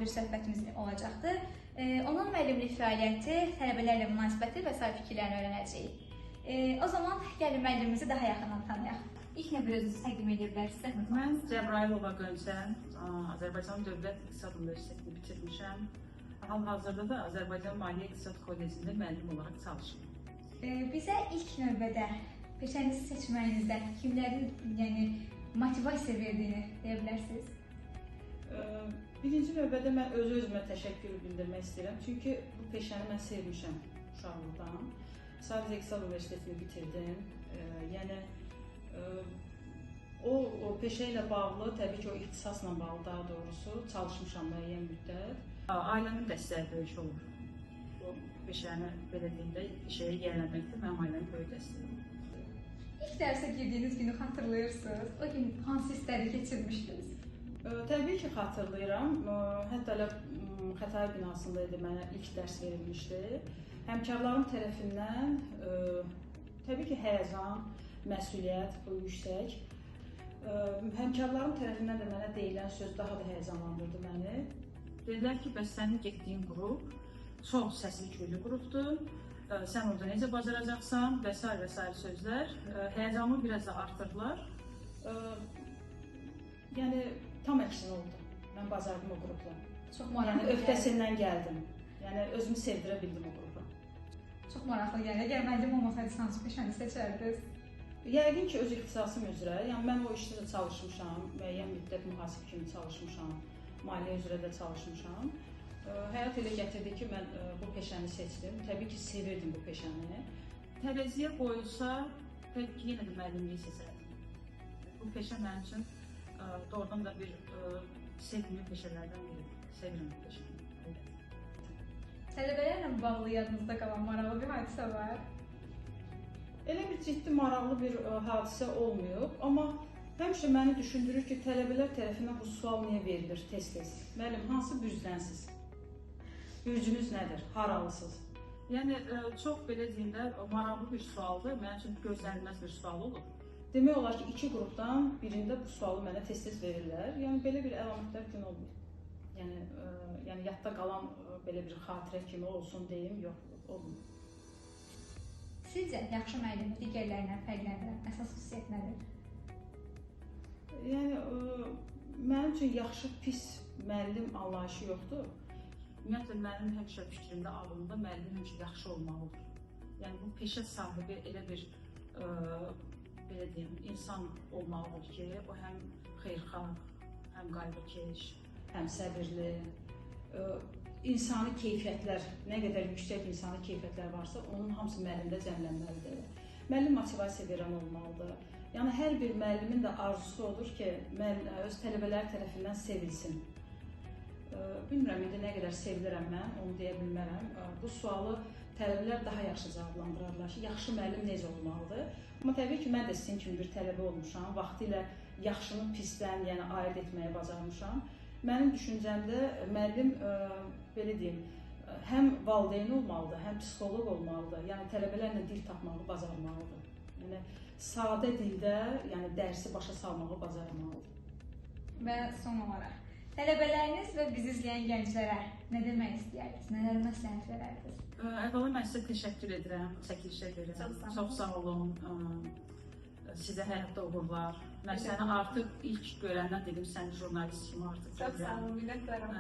bir söhbətimiz olacaqdır. Onun müəllimlik fəaliyyəti, tələbələrlə münasibəti və sair fikirlərini öyrənəcəyik. O zaman gəlin müəllimimizi daha yaxından tanıyaq. İlk növbədə özünüzü təqdim edə bilərsiniz. Mən Cəbrayılova Gönçən, Azərbaycan Dövlət İqtisad Universitetini bitirmişəm. Hal-hazırda da Azərbaycan Maliyyə İqtisad Kollecində müəllim olaraq çalışıram. Bizə ilk növbədə peşənizi seçməyinizdə kimlərin motivasiya verdiyini deyə bilərsiniz? Birinci növbədə mən öz-özümə təşəkkür bildirmək istəyirəm. Çünki bu peşəni mən sevmişəm uşaqlıqdan. Sadəcə İqtisad Universitetini bitirdim. Yəni o peşə ilə bağlı, təbii ki, o ixtisasla bağlı daha doğrusu çalışmışam müəyyən müddət. Ailəmin dəstəyi böyük olur. Bu peşəni belə deyəndə işəyə gəlməkdir, mənim ailəmin böyük dəstəyi. İlk dərsə girdiyiniz günü xatırlayırsınız? O gün hansı hissləri keçirmişdiniz? Təbii ki, xatırlayıram. Hətta elə Xətai binasında idi, mənə ilk dərs verilmişdi. Həmkarlarım tərəfindən təbii ki, həyəcan, məsuliyyət bu yüksək. Həmkarlarım tərəfindən də mənə deyilən söz daha da həyəcanlandırdı məni. Dedilər ki, bəs sənin getdiyin qrup çox səsli küylü qrupdur. Sən orada necə bacaracaqsan və s. sözlər həyəcanımı biraz da artırdılar. Yəni tam əksinə oldu. Mən bacardım o qrupla. Çox maraqlı. Yəni öhdəsindən gəldim. Yəni özümü sevdirə bildim o qrupa. Çox maraqlı gəlir. Əgər müəllim olmasaydı hansı peşəni seçərdiniz? Yəqin ki, öz ixtisasım üzrə. Yəni mən o işdə də çalışmışam, müəyyən müddət mühasib kimi çalışmışam, maliyyə üzrə də çalışmışam. Həyat elə gətirdi ki, mən bu peşəni seçdim. Təbii ki, sevirdim bu peşəni. Tərəziyə qoyulsa, təbii ki, yenə də müəllimliyi seçərdim. Bu peşə mənim üçün doğrudan da bir sevimli peşələrdən biridir. Sevirəm bu peşəni. Tələbələrlə bağlı yadınızda qalan maraqlı bir hadisə var. Elə bir ciddi maraqlı bir hadisə olmayıb, amma həmişə məni düşündürür ki, tələbələr tərəfindən bu sual niyə verilir tez-tez? Müəllim, hansı bürcdənsiz? Bürcünüz nədir? Haralısınız? Yəni, çox belə deyim də, maraqlı bir sualdır, mənim üçün gözlənilməz bir sual olur. Demək olar ki, iki qrupdan birində bu sualı mənə tez-tez verirlər. Yəni, belə bir əlamətlər gün olmur. Yəni, yadda qalan belə bir xatirə kimi olsun deyim, yox, olmur. Sizcə, yaxşı müəllimi digərlərindən fərqləndirən əsas xüsusiyyət nədir? Yəni, mənim üçün yaxşı, pis müəllim anlayışı yoxdur. Ümumiyyətlə, mənim həmişə fikrimdə, ağlımda müəllim həmişə yaxşı olmalıdır. Yəni, bu peşə sahibi elə bir, belə deyim, insan olmalıdır ki, o həm xeyirxah, həm qayğıkeş, həm səbirli, insani keyfiyyətlər, nə qədər yüksək insani keyfiyyətlər varsa, onun hamısı müəllimdə cəmlənməlidir. Müəllim motivasiya verən olmalıdır. Yəni, hər bir müəllimin də arzusu odur ki, öz tələbələri tərəfindən sevilsin. Bilmirəm, indi nə qədər sevilirəm mən, onu deyə bilmərəm. Bu sualı tələbələr daha yaxşı cavablandırarlar ki, yaxşı müəllim necə olmalıdır? Amma təbii ki, mən də sizin kimi bir tələbə olmuşam, vaxtilə yaxşını pisdən, yəni ayırt etməyi bacarmışam. Mənim düşüncəmdə müəllim, belə deyim, həm valideyn olmalıdır, həm psixoloq olmalıdır, yəni tələbələrlə dil tapmağı bacarmalıdır. Yəni, sadə dildə, yəni dərsi başa salmağı bacarmalıdır. Və son olaraq, tələbələriniz və bizi izləyən gənclərə nə demək istəyirsiniz, nələr məsləhət verərdiniz? Əvvəla mən sizə təşəkkür edirəm, çəkilişə görə. Çox sağ olun. Sizə həyatda uğurlar. Mən səni artıq ilk görəndən dedim, səni jurnalist kimi artıq görürəm. Çox sağ olun, minnətdaram.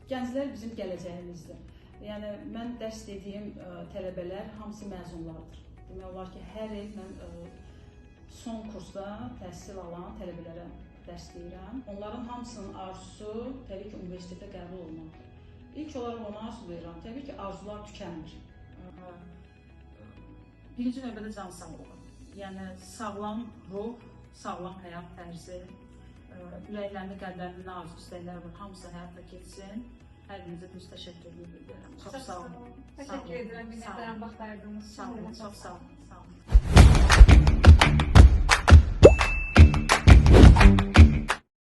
Gənclər bizim gələcəyimizdir. Yəni, mən dərs dediyim tələbələr hamısı məzunlardır. Demək olar ki, hər il mən son kursda təhsil alan tələbələrə dərs deyirəm. Onların hamısının arzusu təbii ki, universitetə qəbul olmalıdır. İlk olaraq ona arzulayıram. Təbii ki, arzular tükənmir. Birinci növbədə can sağlığı. Yəni, sağlam ruh, sağlam həyat tərzi, ürəklərində, qəlblərində arzu istəklər var, hamısı həyata keçsin. Hər birinizə düz təşəkkür edirəm. Çox sağ olun. Təşəkkür edirəm, minnətdaram vaxt ayırdığınız üçün. Sağ olun, çox sağ olun.